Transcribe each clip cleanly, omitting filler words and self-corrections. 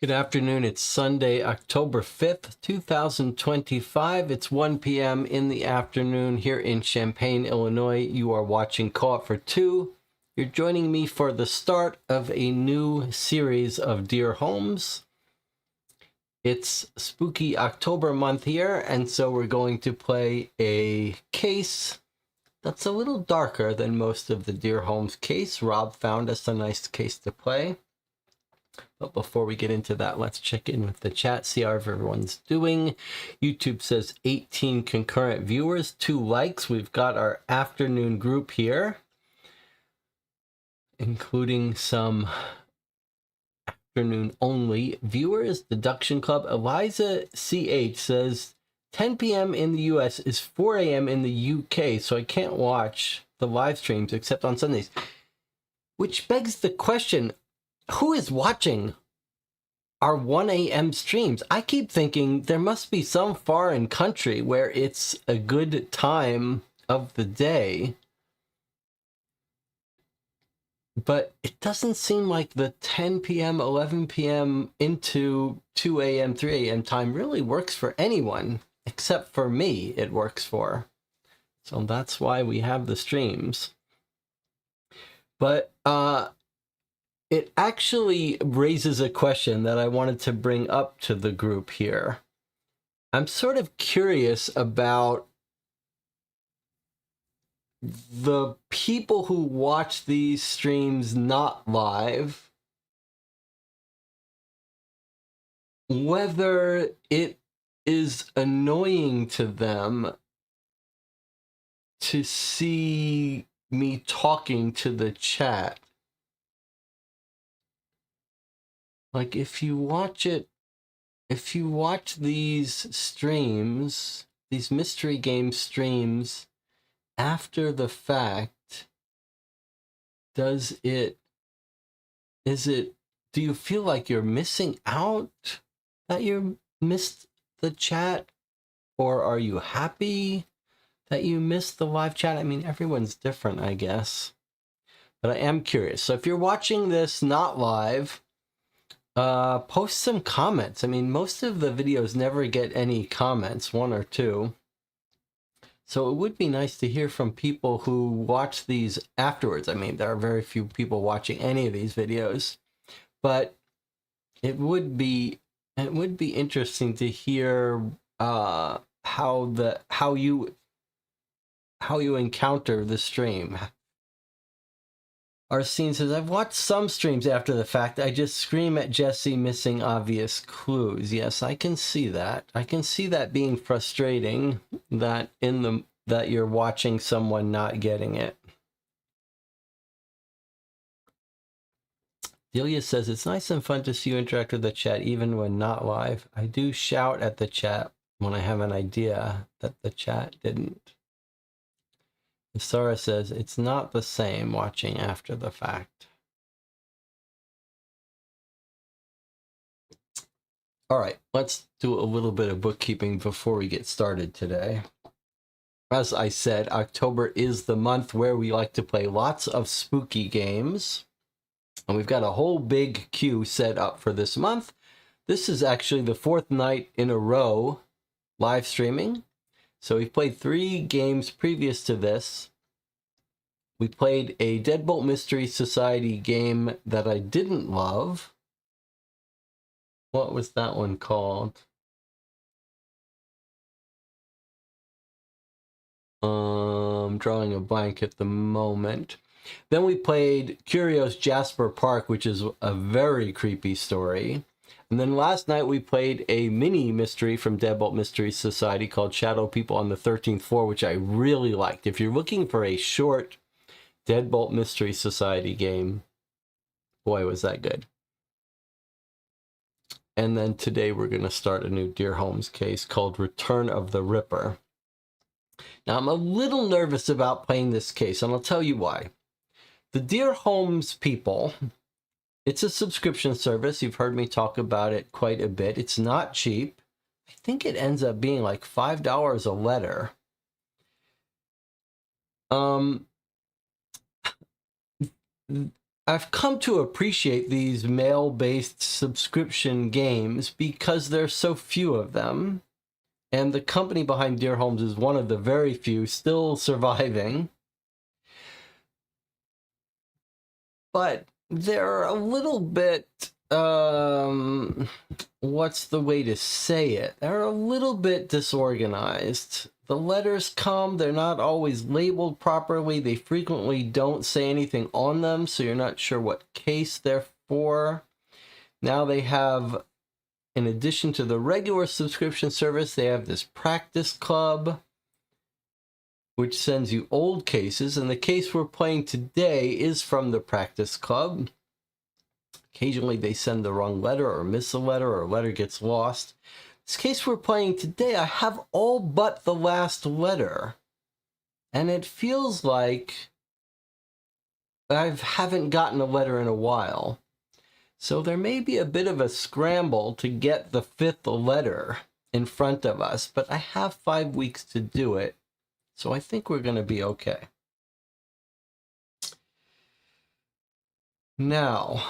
Good afternoon. It's Sunday, October 5th, 2025. It's 1 p.m. in the afternoon here in Champaign, Illinois. You are watching Co-op for Two. You're joining me for the start of a new series of Dear Holmes. It's spooky October month here, and so we're going to play a case that's a little darker than most of the Dear Holmes case. Rob found us a nice case to play. But before we get into that, let's check in with the chat, see how everyone's doing. YouTube says 18 concurrent viewers, 2 likes. We've got our afternoon group here, including some afternoon-only viewers. Deduction Club, Eliza CH says 10 p.m. in the US is 4 a.m. in the UK, so I can't watch the live streams except on Sundays. Which begs the question, who is watching our 1 a.m. streams? I keep thinking there must be some foreign country where it's a good time of the day. But it doesn't seem like the 10 p.m., 11 p.m. into 2 a.m., 3 a.m. time really works for anyone, except for me it works for. So that's why we have the streams. But, it actually raises a question that I wanted to bring up to the group here. I'm sort of curious about the people who watch these streams not live, whether it is annoying to them to see me talking to the chat. Like, if you watch these streams, these mystery game streams, after the fact, do you feel like you're missing out that you missed the chat? Or are you happy that you missed the live chat? I mean, everyone's different, I guess. But I am curious. So if you're watching this not live, post some comments. I mean, most of the videos never get any comments, 1 or 2. So it would be nice to hear from people who watch these afterwards. I mean, there are very few people watching any of these videos, but it would be interesting to hear how you encounter the stream. Arsene says, I've watched some streams after the fact. I just scream at Jesse missing obvious clues. Yes, I can see that. I can see that being frustrating, that you're watching someone not getting it. Delia says, it's nice and fun to see you interact with the chat even when not live. I do shout at the chat when I have an idea that the chat didn't. Sarah says, it's not the same watching after the fact. All right, let's do a little bit of bookkeeping before we get started today. As I said, October is the month where we like to play lots of spooky games. And we've got a whole big queue set up for this month. This is actually the fourth night in a row live streaming. So we've played 3 games previous to this. We played a Deadbolt Mystery Society game that I didn't love. What was that one called? Drawing a blank at the moment. Then we played Curious Jasper Park, which is a very creepy story. And then last night we played a mini mystery from Deadbolt Mystery Society called Shadow People on the 13th Floor, which I really liked. If you're looking for a short Deadbolt Mystery Society game, boy, was that good. And then today we're going to start a new Dear Holmes case called Return of the Ripper. Now, I'm a little nervous about playing this case, and I'll tell you why. The Dear Holmes people, it's a subscription service. You've heard me talk about it quite a bit. It's not cheap. I think it ends up being like $5 a letter. I've come to appreciate these mail-based subscription games because there's so few of them. And the company behind Dear Holmes is one of the very few still surviving. But they're a little bit, what's the way to say it? They're a little bit disorganized. The letters come, they're not always labeled properly. They frequently don't say anything on them, so you're not sure what case they're for. Now they have, in addition to the regular subscription service, they have this practice club, which sends you old cases, and the case we're playing today is from the practice club. Occasionally they send the wrong letter or miss a letter, or a letter gets lost. This case we're playing today, I have all but the last letter, and it feels like I haven't gotten a letter in a while. So there may be a bit of a scramble to get the 5th letter in front of us, but I have 5 weeks to do it, so I think we're going to be okay. Now,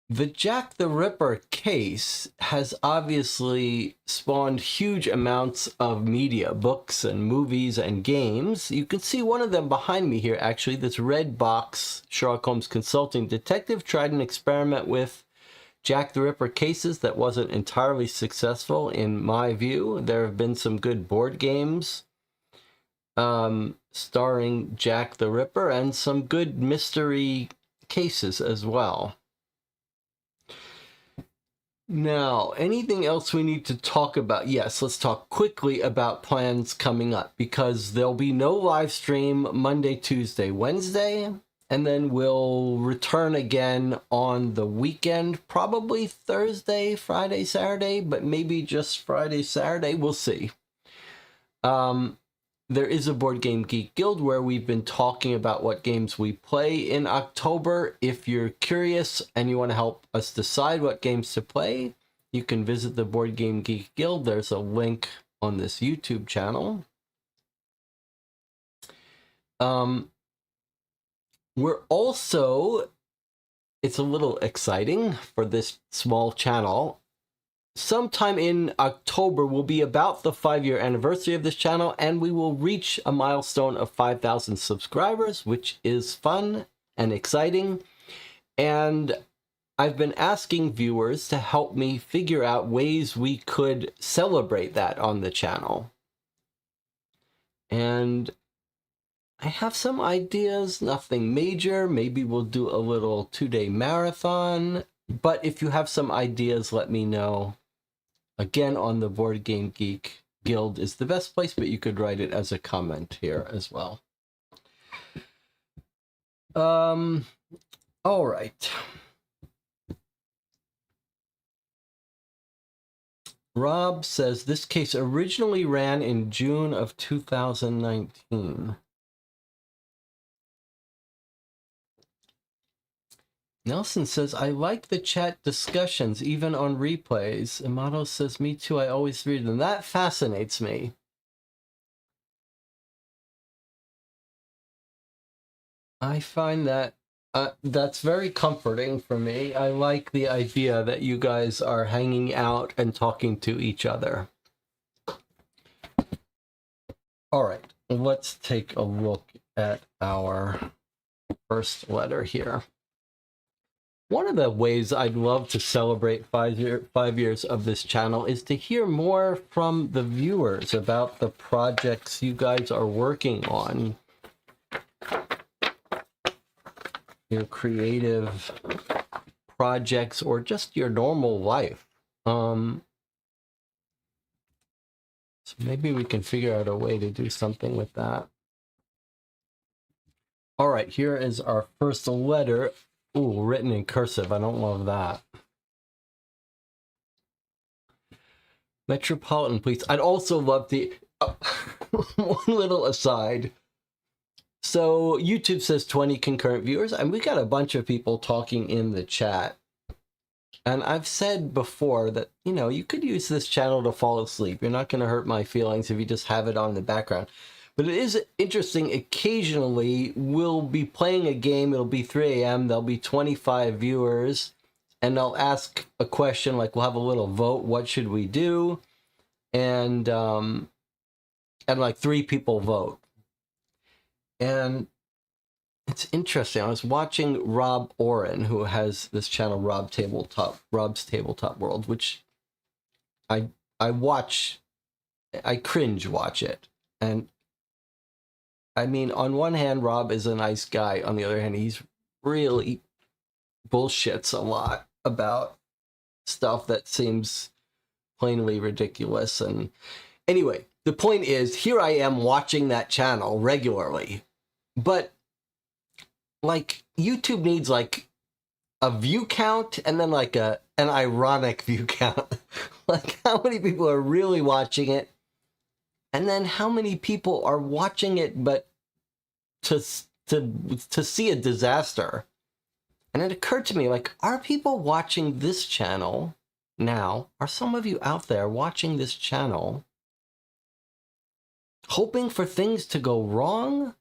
the Jack the Ripper case has obviously spawned huge amounts of media, books and movies and games. You can see one of them behind me here, actually. This red box, Sherlock Holmes Consulting Detective, tried an experiment with Jack the Ripper cases that wasn't entirely successful, in my view. There have been some good board games starring Jack the Ripper, and some good mystery cases as well. Now, anything else we need to talk about? Yes, let's talk quickly about plans coming up, because there'll be no live stream Monday, Tuesday, Wednesday, and then we'll return again on the weekend, probably Thursday, Friday, Saturday, but maybe just Friday, Saturday, we'll see. There is a Board Game Geek Guild where we've been talking about what games we play in October. If you're curious and you want to help us decide what games to play, you can visit the Board Game Geek Guild. There's a link on this YouTube channel. We're also, it's a little exciting for this small channel, sometime in October will be about the 5-year anniversary of this channel, and we will reach a milestone of 5,000 subscribers, which is fun and exciting. And I've been asking viewers to help me figure out ways we could celebrate that on the channel. And I have some ideas, nothing major. Maybe we'll do a little 2-day marathon. But if you have some ideas, let me know. Again, on the Board Game Geek Guild is the best place, but you could write it as a comment here as well. All right. Rob says this case originally ran in June of 2019. Nelson says, I like the chat discussions, even on replays. Amato says, me too, I always read them. That fascinates me. I find that That's very comforting for me. I like the idea that you guys are hanging out and talking to each other. All right, let's take a look at our first letter here. One of the ways I'd love to celebrate 5 years of this channel is to hear more from the viewers about the projects you guys are working on. Your creative projects or just your normal life. So maybe we can figure out a way to do something with that. All right, here is our first letter. Ooh, written in cursive. I don't love that. Metropolitan Police. I'd also love to... one little aside. So YouTube says 20 concurrent viewers, and we got a bunch of people talking in the chat. And I've said before that, you know, you could use this channel to fall asleep. You're not going to hurt my feelings if you just have it on in the background. But it is interesting. Occasionally, we'll be playing a game. It'll be 3 a.m. There'll be 25 viewers. And I'll ask a question, like we'll have a little vote. What should we do? And like 3 people vote. And it's interesting. I was watching Rob Oren, who has this channel, Rob's Tabletop World, which I cringe watch it. And I mean, on one hand, Rob is a nice guy. On the other hand, he's really bullshits a lot about stuff that seems plainly ridiculous. And anyway, the point is, here I am watching that channel regularly, but like YouTube needs like a view count and then like an ironic view count. Like how many people are really watching it, and then how many people are watching it but to see a disaster. And it occurred to me, like, are people watching this channel now? Are some of you out there watching this channel hoping for things to go wrong?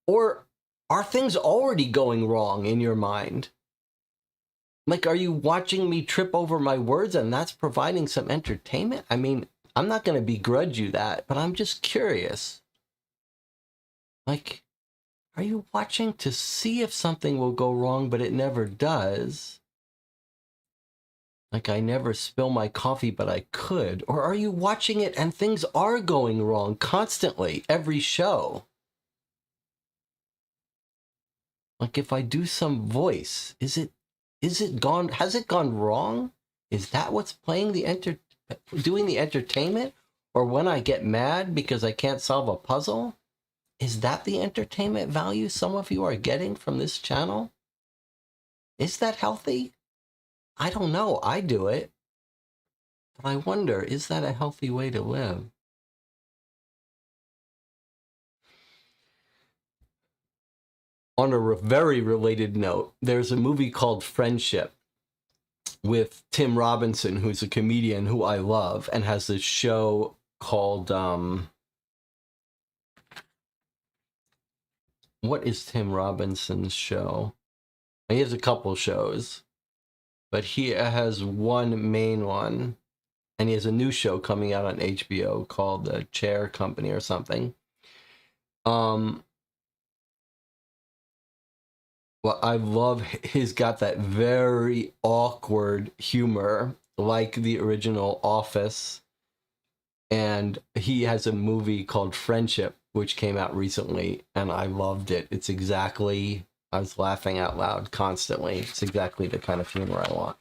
Or are things already going wrong in your mind? Like, are you watching me trip over my words and that's providing some entertainment? I mean, I'm not going to begrudge you that, but I'm just curious. Like, are you watching to see if something will go wrong, but it never does? Like, I never spill my coffee, but I could. Or are you watching it and things are going wrong constantly, every show? Like, if I do some voice, has it gone wrong? Is that what's playing doing the entertainment? Or when I get mad because I can't solve a puzzle? Is that the entertainment value some of you are getting from this channel? Is that healthy? I don't know. I do it. But I wonder, is that a healthy way to live? On a very related note, there's a movie called Friendship with Tim Robinson, who's a comedian who I love, and has this show called... what is Tim Robinson's show? He has a couple shows, but he has one main one, and he has a new show coming out on HBO called The Chair Company or something. Well, I love, he's got that very awkward humor, like the original Office, and he has a movie called Friendship, which came out recently, and I loved it. It's exactly, I was laughing out loud constantly. It's exactly the kind of humor I want.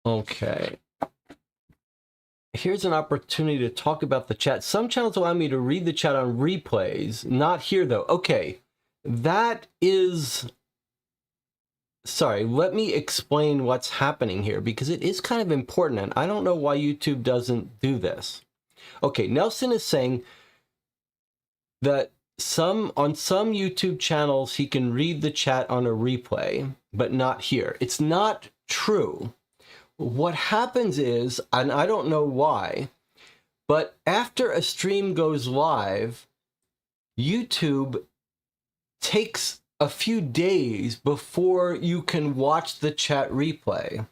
Okay. Here's an opportunity to talk about the chat. Some channels allow me to read the chat on replays. Not here, though. Okay. That is... Sorry, let me explain what's happening here, because it is kind of important, and I don't know why YouTube doesn't do this. Okay, Nelson is saying that on some YouTube channels, he can read the chat on a replay, but not here. It's not true. What happens is, and I don't know why, but after a stream goes live, YouTube takes a few days before you can watch the chat replay.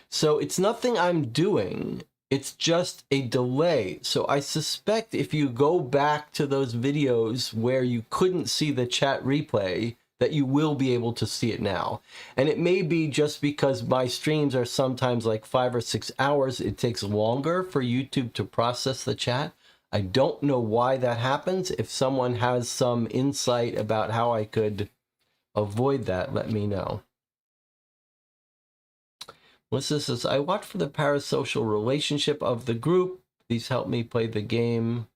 So it's nothing I'm doing. It's just a delay. So I suspect if you go back to those videos where you couldn't see the chat replay, that you will be able to see it now. And it may be just because my streams are sometimes like 5 or 6 hours. It takes longer for YouTube to process the chat. I don't know why that happens. If someone has some insight about how I could avoid that, let me know. Melissa says, I watch for the parasocial relationship of the group. These help me play the game.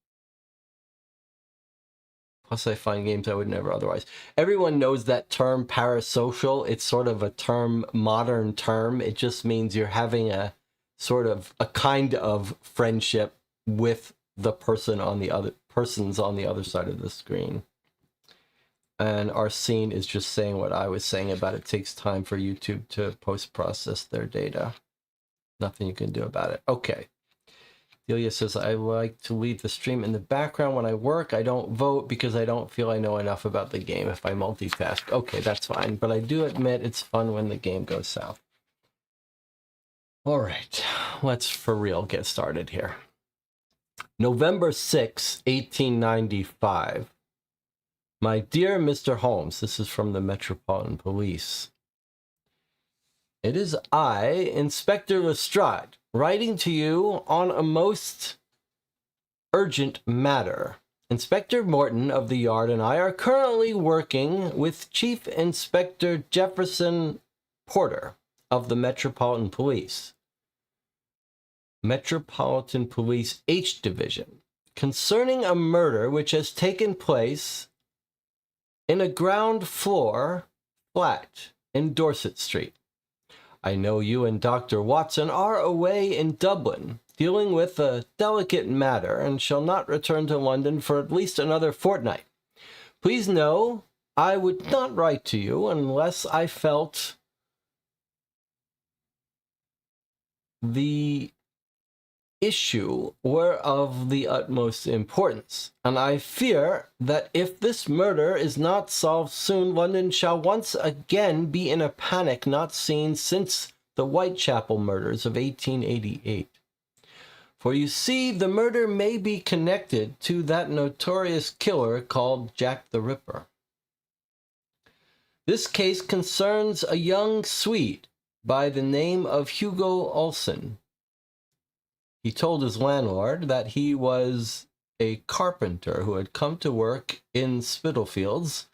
Plus, I find games I would never otherwise. Everyone knows that term parasocial. It's sort of a term, modern term. It just means you're having a sort of a kind of friendship with the person on the other persons on the other side of the screen. And our scene is just saying what I was saying about it takes time for YouTube to post-process their data. Nothing you can do about it. Okay. Delia says, I like to leave the stream in the background when I work. I don't vote because I don't feel I know enough about the game if I multitask. Okay, that's fine. But I do admit it's fun when the game goes south. All right. Let's for real get started here. November 6, 1895. My dear Mr. Holmes, this is from the Metropolitan Police. It is I, Inspector Lestrade, writing to you on a most urgent matter. Inspector Morton of the Yard and I are currently working with Chief Inspector Jefferson Porter of the Metropolitan Police. Metropolitan Police H Division, concerning a murder which has taken place in a ground floor flat in Dorset Street. I know you and Dr. Watson are away in Dublin, dealing with a delicate matter, and shall not return to London for at least another fortnight. Please know I would not write to you unless I felt the issue were of the utmost importance, and I fear that if this murder is not solved soon, London shall once again be in a panic not seen since the Whitechapel murders of 1888. For you see, the murder may be connected to that notorious killer called Jack the Ripper. This case concerns a young Swede by the name of Hugo Olsen. He told his landlord that he was a carpenter who had come to work in Spitalfields.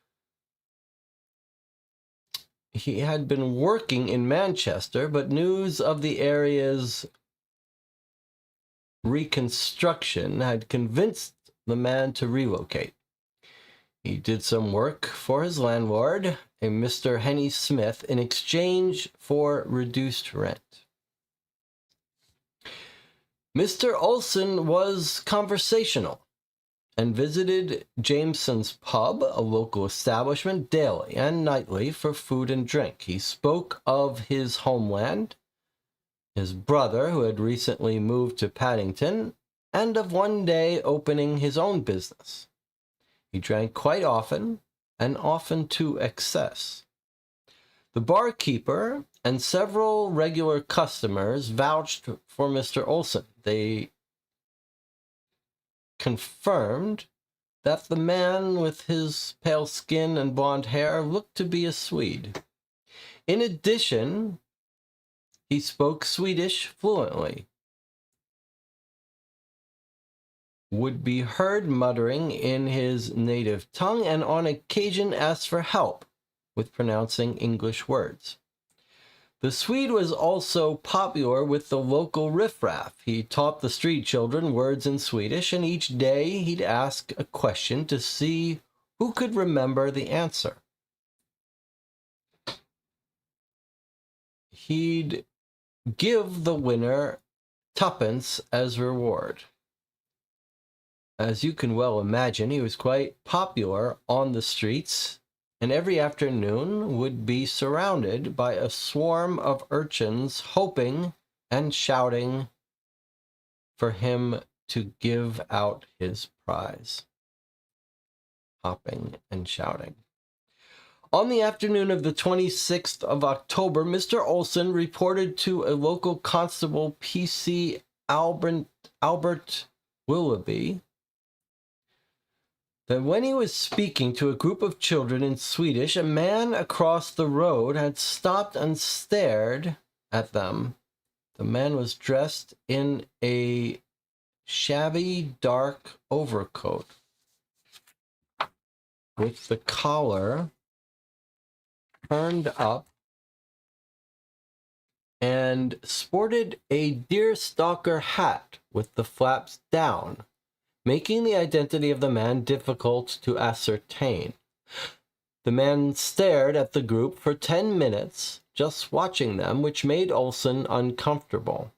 He had been working in Manchester, but news of the area's reconstruction had convinced the man to relocate. He did some work for his landlord, a Mr. Henny Smith, in exchange for reduced rent. Mr. Olsen was conversational and visited Jameson's pub, a local establishment, daily and nightly for food and drink. He spoke of his homeland, his brother who had recently moved to Paddington, and of one day opening his own business. He drank quite often, and often to excess. The barkeeper and several regular customers vouched for Mr. Olsen. They confirmed that the man with his pale skin and blonde hair looked to be a Swede. In addition, he spoke Swedish fluently, would be heard muttering in his native tongue, and on occasion asked for help with pronouncing English words. The Swede was also popular with the local riffraff. He taught the street children words in Swedish, and each day he'd ask a question to see who could remember the answer. He'd give the winner tuppence as reward. As you can well imagine, he was quite popular on the streets, and every afternoon would be surrounded by a swarm of urchins hoping and shouting for him to give out his prize. hopping and shouting. On the afternoon of the 26th of October, Mr. Olson reported to a local constable, P.C. Albert Willoughby, that when he was speaking to a group of children in Swedish, a man across the road had stopped and stared at them. The man was dressed in a shabby dark overcoat with the collar turned up and sported a deerstalker hat with the flaps down, making the identity of the man difficult to ascertain. The man stared at the group for 10 minutes, just watching them, which made Olson uncomfortable.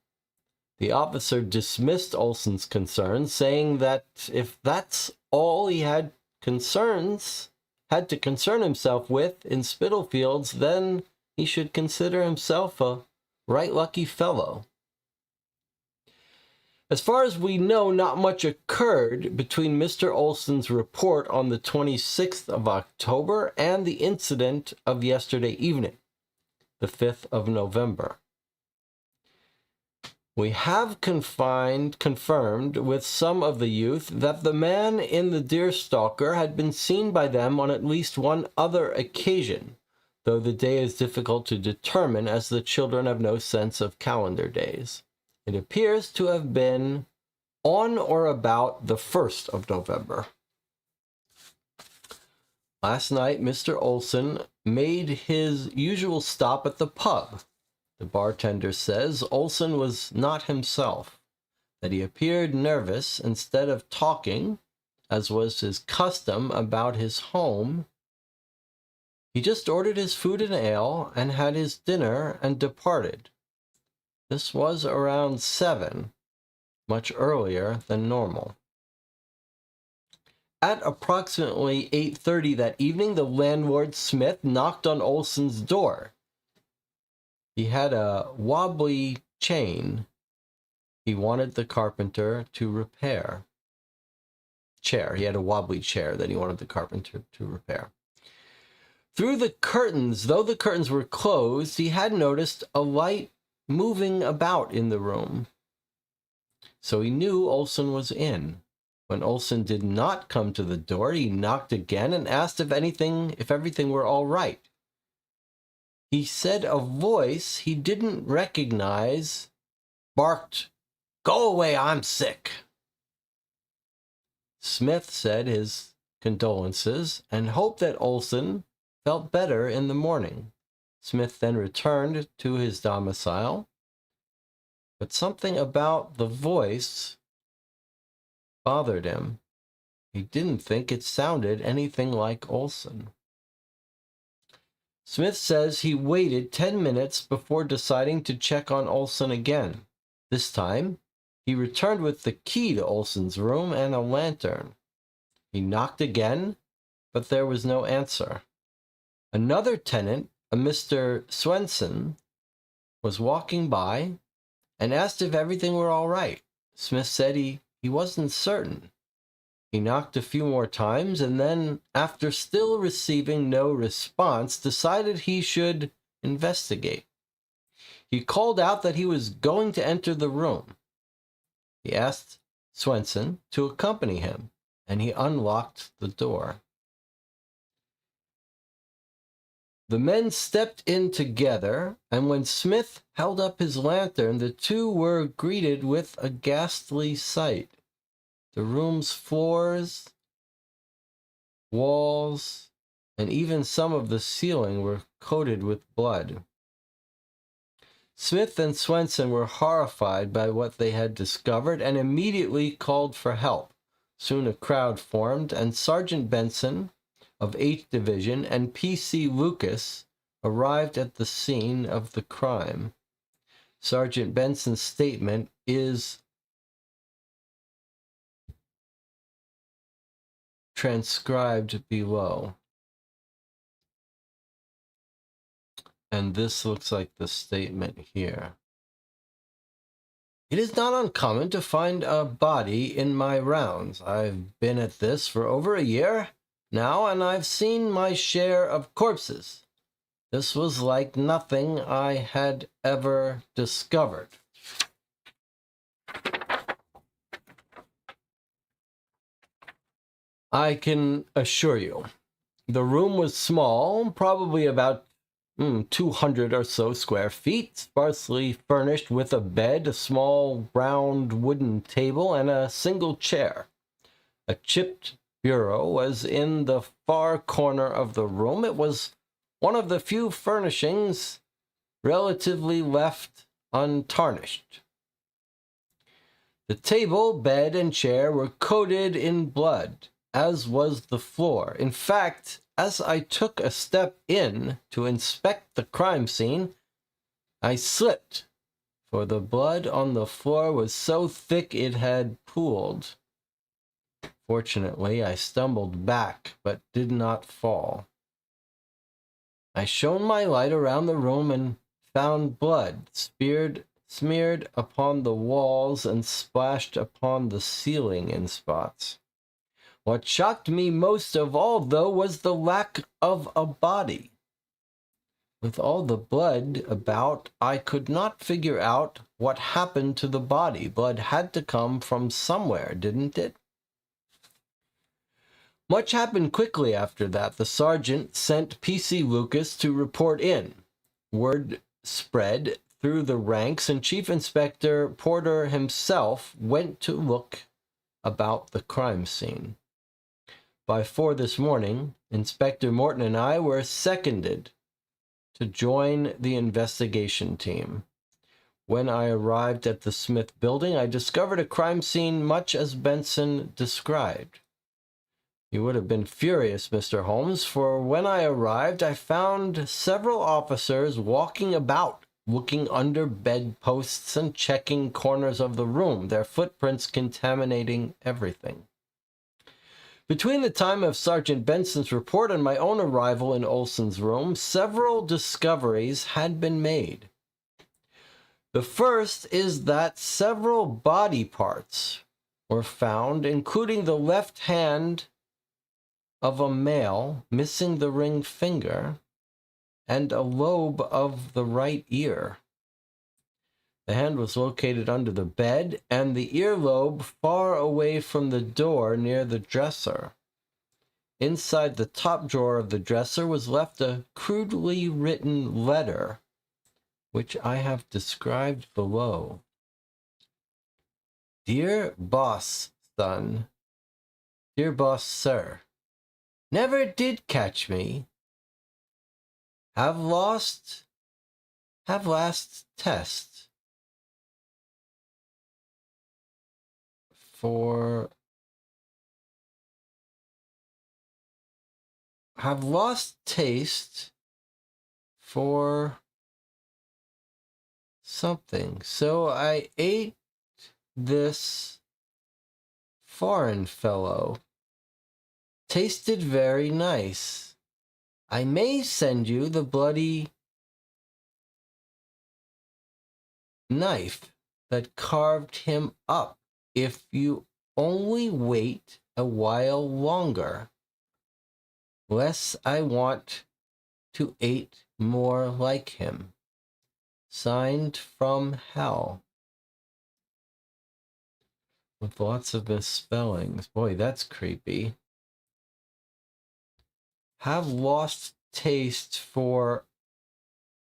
The officer dismissed Olson's concerns, saying that if that's all he had to concern himself with in Spitalfields, then he should consider himself a right lucky fellow. As far as we know, not much occurred between Mr. Olson's report on the 26th of October and the incident of yesterday evening, the 5th of November. We have confirmed with some of the youth that the man in the deerstalker had been seen by them on at least one other occasion, though the day is difficult to determine as the children have no sense of calendar days. It appears to have been on or about the 1st of November. Last night, Mr. Olson made his usual stop at the pub. The bartender says Olson was not himself, that he appeared nervous instead of talking, as was his custom, about his home. He just ordered his food and ale and had his dinner and departed. This was around 7, much earlier than normal. At approximately 8:30 that evening, the landlord, Smith, knocked on Olson's door. He had a wobbly chain he wanted the carpenter to repair. He had a wobbly chair that he wanted the carpenter to repair. Through the curtains, though the curtains were closed, he had noticed a light moving about in the room. So he knew Olson was in. When Olson did not come to the door, he knocked again and asked if everything were all right. He said a voice he didn't recognize barked, "Go away, I'm sick." Smith said his condolences and hoped that Olson felt better in the morning. Smith then returned to his domicile, but something about the voice bothered him. He didn't think it sounded anything like Olson. Smith says he waited 10 minutes before deciding to check on Olson again. This time, he returned with the key to Olson's room and a lantern. He knocked again, but there was no answer. Another tenant, a Mr. Swenson, was walking by and asked if everything were all right. Smith said he wasn't certain. He knocked a few more times and then, after still receiving no response, decided he should investigate. He called out that he was going to enter the room. He asked Swenson to accompany him, and he unlocked the door. The men stepped in together, and when Smith held up his lantern, the two were greeted with a ghastly sight. The room's floors, walls, and even some of the ceiling were coated with blood. Smith and Swenson were horrified by what they had discovered and immediately called for help. Soon a crowd formed, and Sergeant Benson of 8th Division and P.C. Lucas arrived at the scene of the crime. Sergeant Benson's statement is transcribed below. And this looks like the statement here. It is not uncommon to find a body in my rounds. I've been at this for over a year, now, and I've seen my share of corpses. This was like nothing I had ever discovered. I can assure you, the room was small, probably about 200 or so square feet, sparsely furnished with a bed, a small round wooden table, and a single chair. A chipped bureau was in the far corner of the room. It was one of the few furnishings relatively left untarnished. The table, bed, and chair were coated in blood, as was the floor. In fact, as I took a step in to inspect the crime scene, I slipped, for the blood on the floor was so thick it had pooled. Fortunately, I stumbled back, but did not fall. I shone my light around the room and found blood smeared upon the walls and splashed upon the ceiling in spots. What shocked me most of all, though, was the lack of a body. With all the blood about, I could not figure out what happened to the body. Blood had to come from somewhere, didn't it? Much happened quickly after that. The sergeant sent P.C. Lucas to report in. Word spread through the ranks, and Chief Inspector Porter himself went to look about the crime scene. By 4 this morning, Inspector Morton and I were seconded to join the investigation team. When I arrived at the Smith building, I discovered a crime scene much as Benson described. You would have been furious, Mr. Holmes, for when I arrived, I found several officers walking about, looking under bedposts and checking corners of the room, their footprints contaminating everything. Between the time of Sergeant Benson's report and my own arrival in Olson's room, several discoveries had been made. The first is that several body parts were found, including the left hand of a male missing the ring finger and a lobe of the right ear. The hand was located under the bed and the earlobe far away from the door near the dresser. Inside the top drawer of the dresser was left a crudely written letter, which I have described below. Dear Boss, son. Dear Boss, sir. Never did catch me. Have last test for have lost taste for something. So I ate this foreign fellow. Tasted very nice. I may send you the bloody knife that carved him up if you only wait a while longer. Less I want to eat more like him. Signed from hell. With lots of misspellings. Boy, that's creepy. Have lost taste for...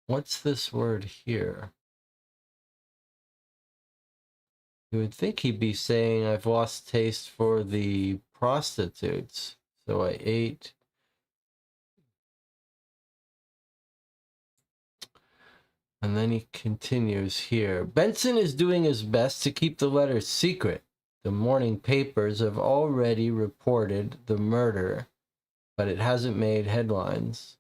What's this word here? You would think he'd be saying, I've lost taste for the prostitutes. So I ate... And then he continues here. Benson is doing his best to keep the letter secret. The morning papers have already reported the murder, but it hasn't made headlines.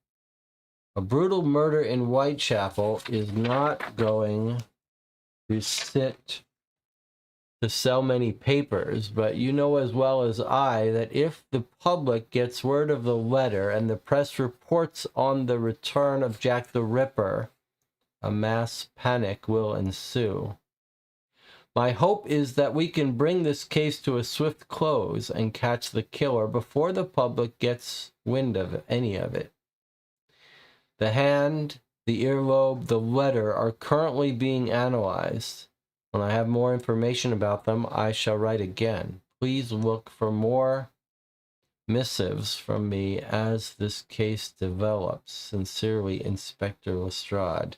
A brutal murder in Whitechapel is not going to sell many papers, but you know as well as I that if the public gets word of the letter and the press reports on the return of Jack the Ripper, a mass panic will ensue. My hope is that we can bring this case to a swift close and catch the killer before the public gets wind of any of it. The hand, the earlobe, the letter are currently being analyzed. When I have more information about them, I shall write again. Please look for more missives from me as this case develops. Sincerely, Inspector Lestrade.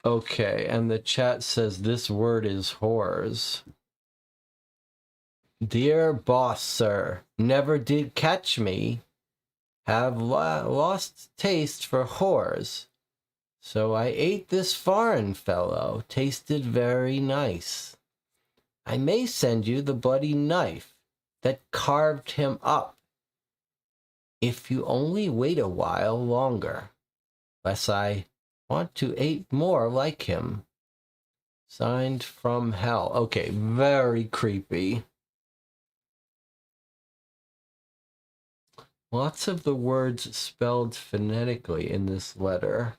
Okay, and the chat says this word is whores. Dear boss, sir, never did catch me. Have lost taste for whores. So I ate this foreign fellow. Tasted very nice. I may send you the bloody knife that carved him up, if you only wait a while longer, lest I want to eat more like him. Signed from hell. Okay, very creepy. Lots of the words spelled phonetically in this letter.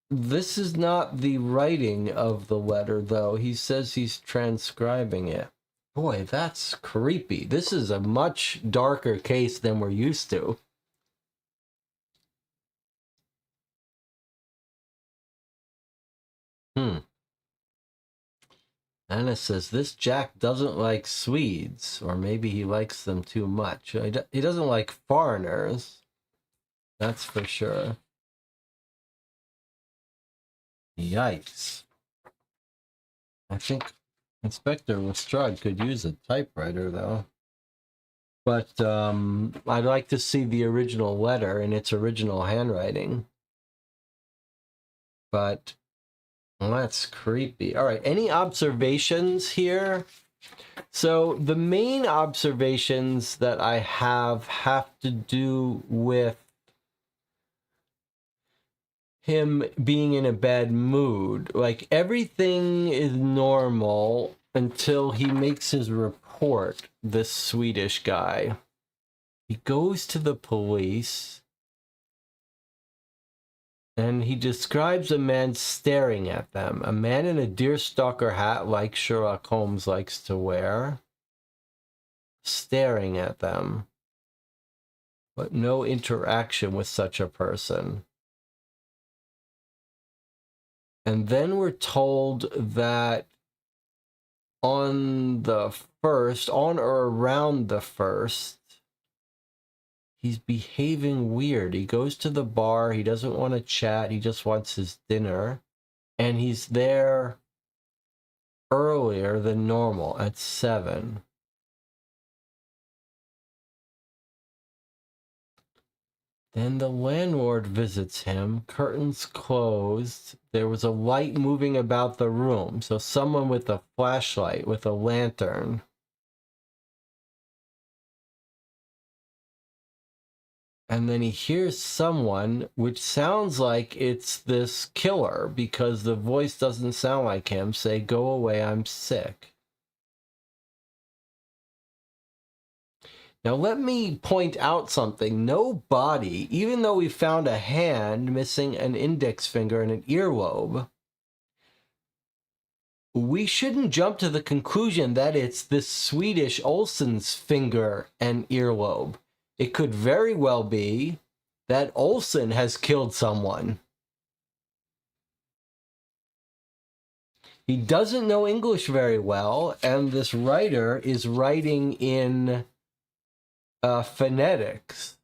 This is not the writing of the letter, though. He says he's transcribing it. Boy, that's creepy. This is a much darker case than we're used to. Anna says, this Jack doesn't like Swedes, or maybe he likes them too much. He doesn't like foreigners. That's for sure. Yikes. I think Inspector Lestrade could use a typewriter, though. But I'd like to see the original letter in its original handwriting. But well, that's creepy. All right, any observations here? So the main observations that I have to do with him being in a bad mood. Like, everything is normal until he makes his report, this Swedish guy. He goes to the police and he describes a man staring at them. A man in a deerstalker hat like Sherlock Holmes likes to wear. Staring at them. But no interaction with such a person. And then we're told that on or around the 1st, he's behaving weird. He goes to the bar. He doesn't want to chat. He just wants his dinner. And he's there earlier than normal at 7. Then the landlord visits him, curtains closed. There was a light moving about the room. So someone with a flashlight, with a lantern. And then he hears someone, which sounds like it's this killer, because the voice doesn't sound like him, say, "Go away, I'm sick." Now, let me point out something. No body, even though we found a hand missing an index finger and an earlobe, we shouldn't jump to the conclusion that it's this Swedish Olsen's finger and earlobe. It could very well be that Olsen has killed someone. He doesn't know English very well, and this writer is writing in phonetics.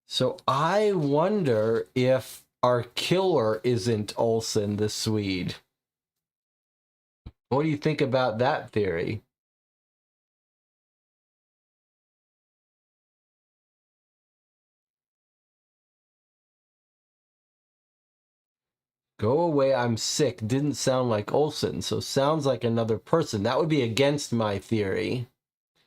So I wonder if our killer isn't Olsen the Swede. What do you think about that theory? Go away, I'm sick didn't sound like Olsen, so sounds like another person. That would be against my theory.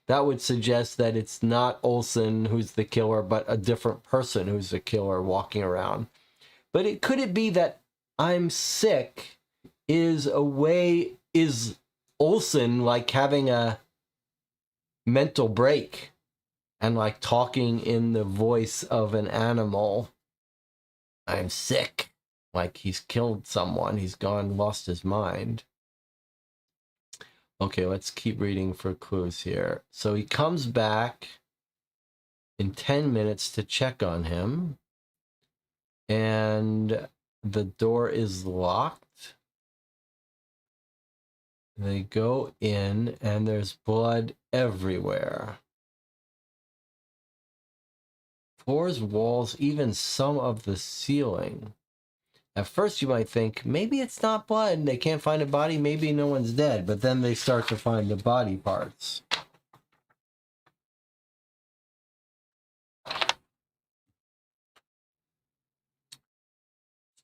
That would suggest that it's not Olsen who's the killer, but a different person who's the killer walking around. But could it be that I'm sick is Olsen like having a mental break and like talking in the voice of an animal? I'm sick. like he's killed someone. He's lost his mind. Okay, let's keep reading for clues here. So he comes back in 10 minutes to check on him, and the door is locked. They go in, and there's blood everywhere. Floors, walls, even some of the ceiling. At first you might think, maybe it's not blood, they can't find a body, maybe no one's dead, but then they start to find the body parts.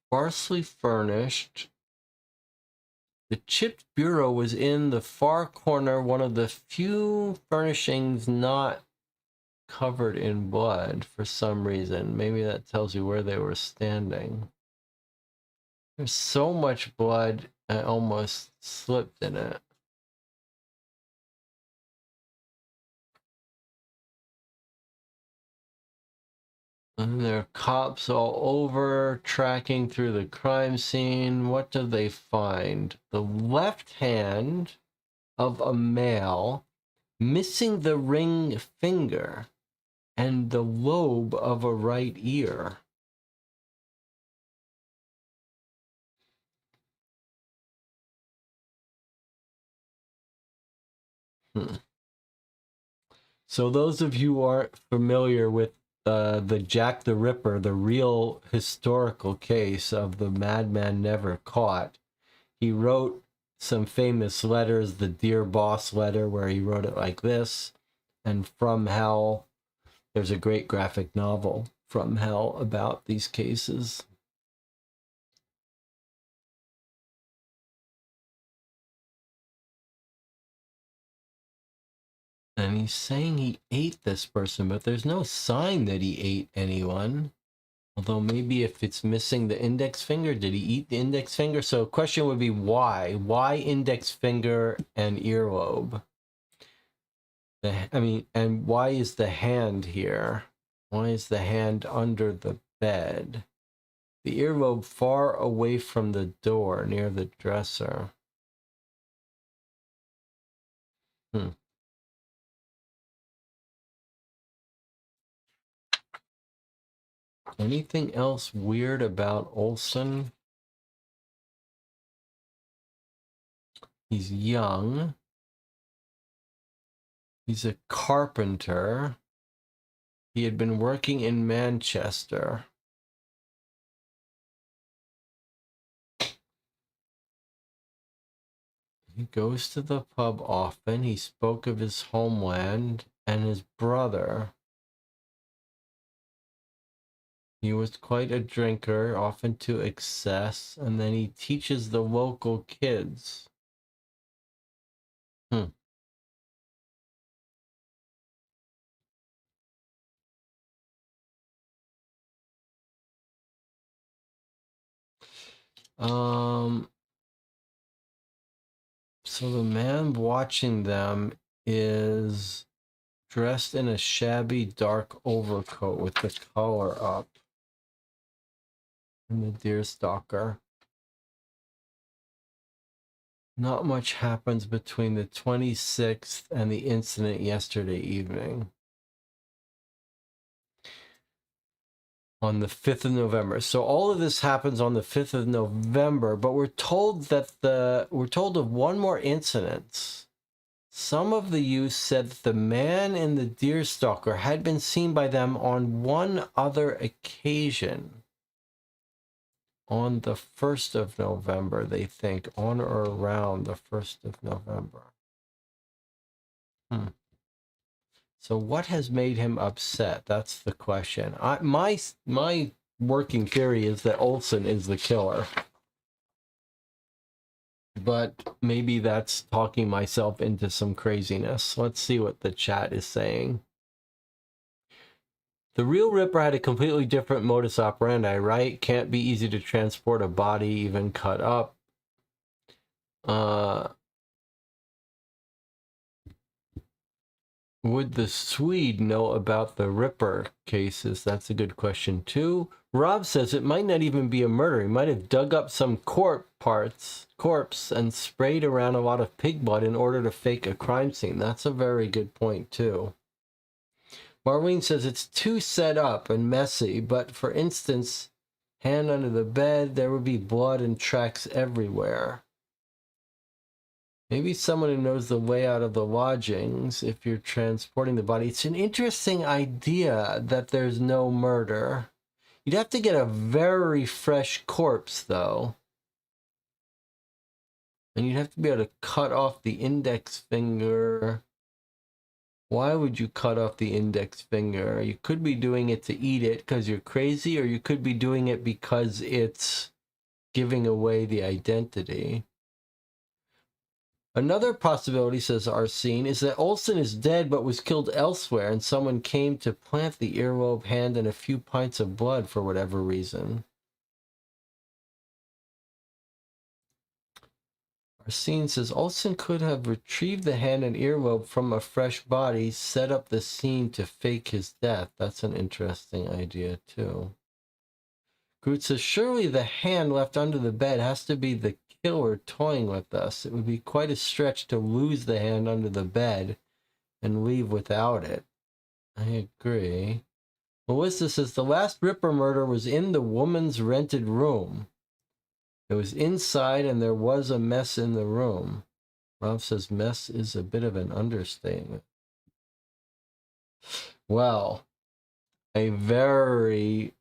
Sparsely furnished. The chipped bureau was in the far corner, one of the few furnishings not covered in blood for some reason. Maybe that tells you where they were standing. There's so much blood, I almost slipped in it. And there are cops all over, tracking through the crime scene. What do they find? The left hand of a male missing the ring finger and the lobe of a right ear. So those of you who aren't familiar with the Jack the Ripper, the real historical case of the madman never caught, he wrote some famous letters, the Dear Boss letter, where he wrote it like this, and From Hell. There's a great graphic novel, From Hell, about these cases. And he's saying he ate this person, but there's no sign that he ate anyone. Although maybe if it's missing the index finger, did he eat the index finger? So question would be why? Why index finger and earlobe? And why is the hand here? Why is the hand under the bed? The earlobe far away from the door near the dresser. Anything else weird about Olson? He's young. He's a carpenter. He had been working in Manchester. He goes to the pub often. He spoke of his homeland and his brother. He was quite a drinker, often to excess, and then he teaches the local kids. So the man watching them is dressed in a shabby dark overcoat with the collar up. And the deerstalker. Not much happens between the 26th and the incident yesterday evening. On the 5th of November. So all of this happens on the 5th of November, but we're told of one more incident. Some of the youth said that the man in the deerstalker had been seen by them on one other occasion. On the 1st of November, they think, on or around the 1st of November. So what has made him upset? That's the question. My working theory is that Olson is the killer. But maybe that's talking myself into some craziness. Let's see what the chat is saying. The real Ripper had a completely different modus operandi, right? Can't be easy to transport a body, even cut up. Would the Swede know about the Ripper cases? That's a good question, too. Rob says it might not even be a murder. He might have dug up some corpse, and sprayed around a lot of pig blood in order to fake a crime scene. That's a very good point, too. Marlene says it's too set up and messy, but for instance, hand under the bed, there would be blood and tracks everywhere. Maybe someone who knows the layout of the lodgings if you're transporting the body. It's an interesting idea that there's no murder. You'd have to get a very fresh corpse, though. And you'd have to be able to cut off the index finger. Why would you cut off the index finger? You could be doing it to eat it because you're crazy, or you could be doing it because it's giving away the identity. Another possibility, says Arsene, is that Olsen is dead but was killed elsewhere and someone came to plant the earlobe, hand, and a few pints of blood for whatever reason. Arsene says Olsen could have retrieved the hand and earlobe from a fresh body, set up the scene to fake his death. That's an interesting idea, too. Groot says, surely the hand left under the bed has to be the killer toying with us. It would be quite a stretch to lose the hand under the bed and leave without it. I agree. Melissa says the last Ripper murder was in the woman's rented room. It was inside and there was a mess in the room. Rob says mess is a bit of an understatement. Well, a very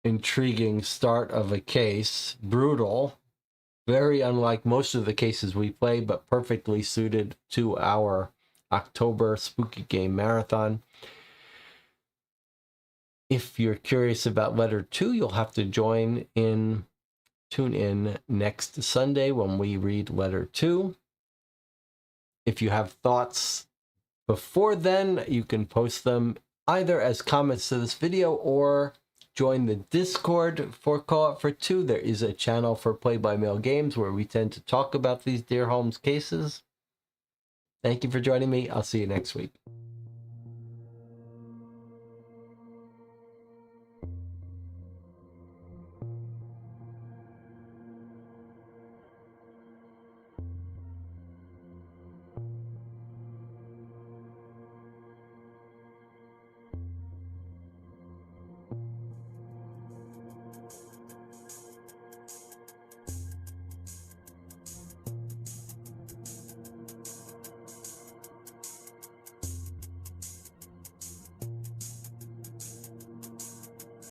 intriguing start of a case. Brutal. Very unlike most of the cases we play, but perfectly suited to our October Spooky Game Marathon. If you're curious about letter 2, you'll have to tune in next Sunday when we read letter 2. If you have thoughts before then, you can post them either as comments to this video or join the Discord for Co-op for 2. There is a channel for Play by Mail Games where we tend to talk about these Dear Holmes cases. Thank you for joining me. I'll see you next week.